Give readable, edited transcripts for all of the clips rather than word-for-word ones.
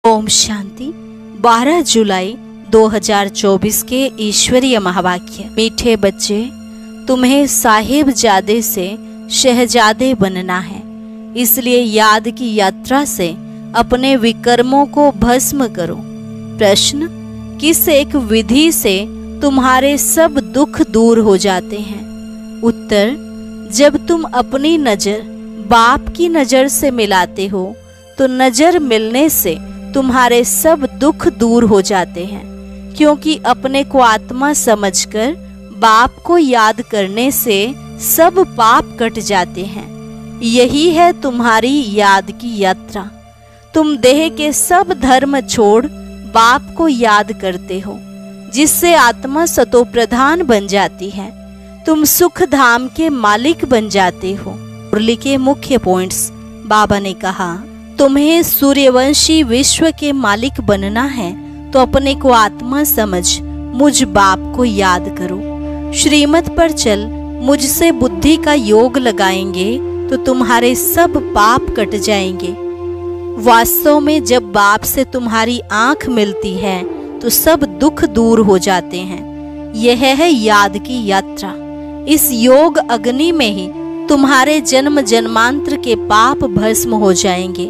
ओम शांति। 12 जुलाई 2024 के ईश्वरीय महावाक्य। मीठे बच्चे, तुम्हें साहिबजादे से शहजादे बनना है, इसलिए याद की यात्रा से अपने विकर्मों को भस्म करो। प्रश्न, किस एक विधि से तुम्हारे सब दुख दूर हो जाते हैं? उत्तर, जब तुम अपनी नजर बाप की नजर से मिलाते हो तो नजर मिलने से तुम्हारे सब दुख दूर हो जाते हैं, क्योंकि अपने को आत्मा समझकर बाप को याद करने से सब पाप कट जाते हैं। यही है तुम्हारी याद की यात्रा। तुम देह के सब धर्म छोड़ बाप को याद करते हो, जिससे आत्मा सतो प्रधान बन जाती है। तुम सुख धाम के मालिक बन जाते हो। मुरली के मुख्य पॉइंट्स। बाबा ने कहा, तुम्हें सूर्यवंशी विश्व के मालिक बनना है तो अपने को आत्मा समझ मुझ बाप को याद करो। श्रीमत पर चल मुझसे बुद्धि का योग लगाएंगे तो तुम्हारे सब पाप कट जाएंगे। वास्तव में जब बाप से तुम्हारी आंख मिलती है तो सब दुख दूर हो जाते हैं। यह है याद की यात्रा। इस योग अग्नि में ही तुम्हारे जन्म जन्मांतर के पाप भस्म हो जाएंगे।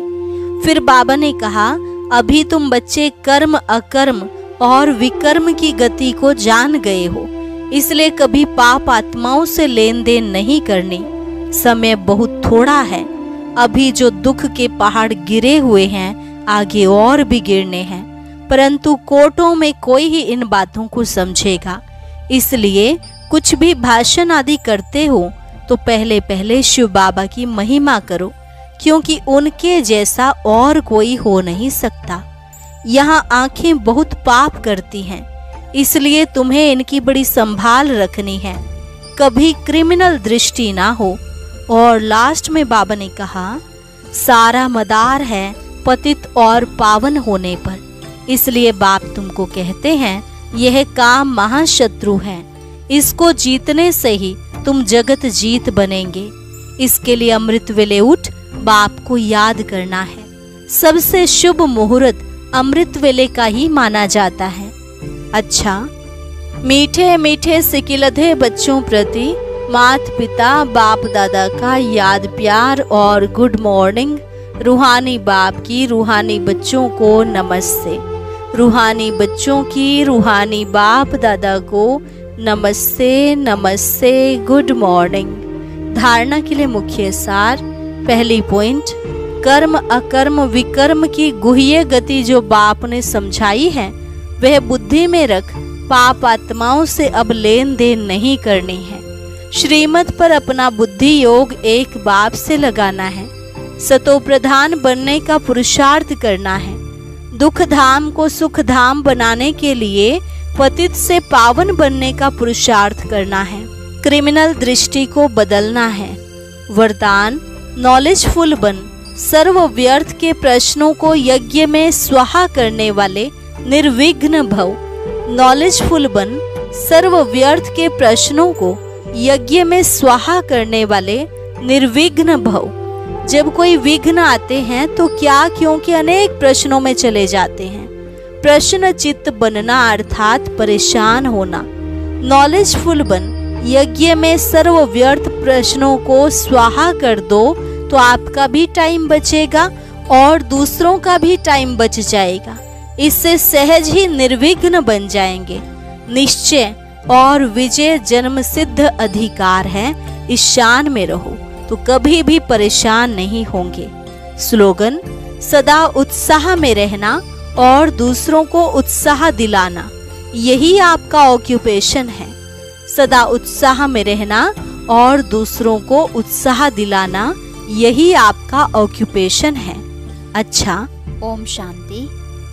फिर बाबा ने कहा, अभी तुम बच्चे कर्म अकर्म और विकर्म की गति को जान गए हो, इसलिए कभी पाप आत्माओं से लेन देन नहीं करनी। समय बहुत थोड़ा है। अभी जो दुख के पहाड़ गिरे हुए हैं, आगे और भी गिरने हैं, परंतु कोर्टों में कोई ही इन बातों को समझेगा। इसलिए कुछ भी भाषण आदि करते हो तो पहले पहले शिव बाबा की महिमा करो, क्योंकि उनके जैसा और कोई हो नहीं सकता। यहाँ आंखें बहुत पाप करती हैं, इसलिए तुम्हें इनकी बड़ी संभाल रखनी है, कभी क्रिमिनल दृष्टि ना हो। और लास्ट में बाबा ने कहा, सारा मदार है पतित और पावन होने पर, इसलिए बाप तुमको कहते हैं यह काम महाशत्रु है, इसको जीतने से ही तुम जगत जीत बनेंगे। इसके लिए अमृत वेले उठ बाप को याद करना है। सबसे शुभ मुहूर्त अमृत वेले का ही माना जाता है। अच्छा, मीठे मीठे सिकिलधे बच्चों प्रति माता पिता बाप दादा का याद प्यार और गुड मॉर्निंग। रूहानी बाप की रूहानी बच्चों को नमस्ते। रूहानी बच्चों की रूहानी बाप दादा को नमस्ते नमस्ते, गुड मॉर्निंग। धारणा के लिए मुख्य सार। पहली पॉइंट, कर्म अकर्म विकर्म की गुह्य गति जो बाप ने समझाई है, वह बुद्धि में रख पाप आत्माओं से अब लेन देन नहीं करनी है। श्रीमत पर अपना बुद्धि योग एक बाप से लगाना है। सतो प्रधान बनने का पुरुषार्थ करना है। दुख धाम को सुख धाम बनाने के लिए पतित से पावन बनने का पुरुषार्थ करना है। क्रिमिनल दृष्टि को बदलना है। वरदान, नॉलेजफुल बन, सर्व व्यर्थ के प्रश्नों को यज्ञ में स्वाहा करने वाले निर्विघ्न भव। नॉलेजफुल बन, सर्व व्यर्थ के प्रश्नों को यज्ञ में स्वाहा करने वाले निर्विघ्न भव। जब कोई विघ्न आते हैं तो क्या, क्योंकि अनेक प्रश्नों में चले जाते हैं। प्रश्न चित्त बनना अर्थात परेशान होना। नॉलेजफुल बन, यज्ञ में सर्व व्यर्थ प्रश्नों को स्वाहा कर दो तो आपका भी टाइम बचेगा और दूसरों का भी टाइम बच जाएगा। इससे सहज ही निर्विघ्न बन जाएंगे। निश्चय और विजय जन्म सिद्ध अधिकार है। इस शान में रहो तो कभी भी परेशान नहीं होंगे। स्लोगन, सदा उत्साह में रहना और दूसरों को उत्साह दिलाना, यही आपका ऑक्यूपेशन है। सदा उत्साह में रहना और दूसरों को उत्साह दिलाना, यही आपका ऑक्यूपेशन है। अच्छा, ओम शांति।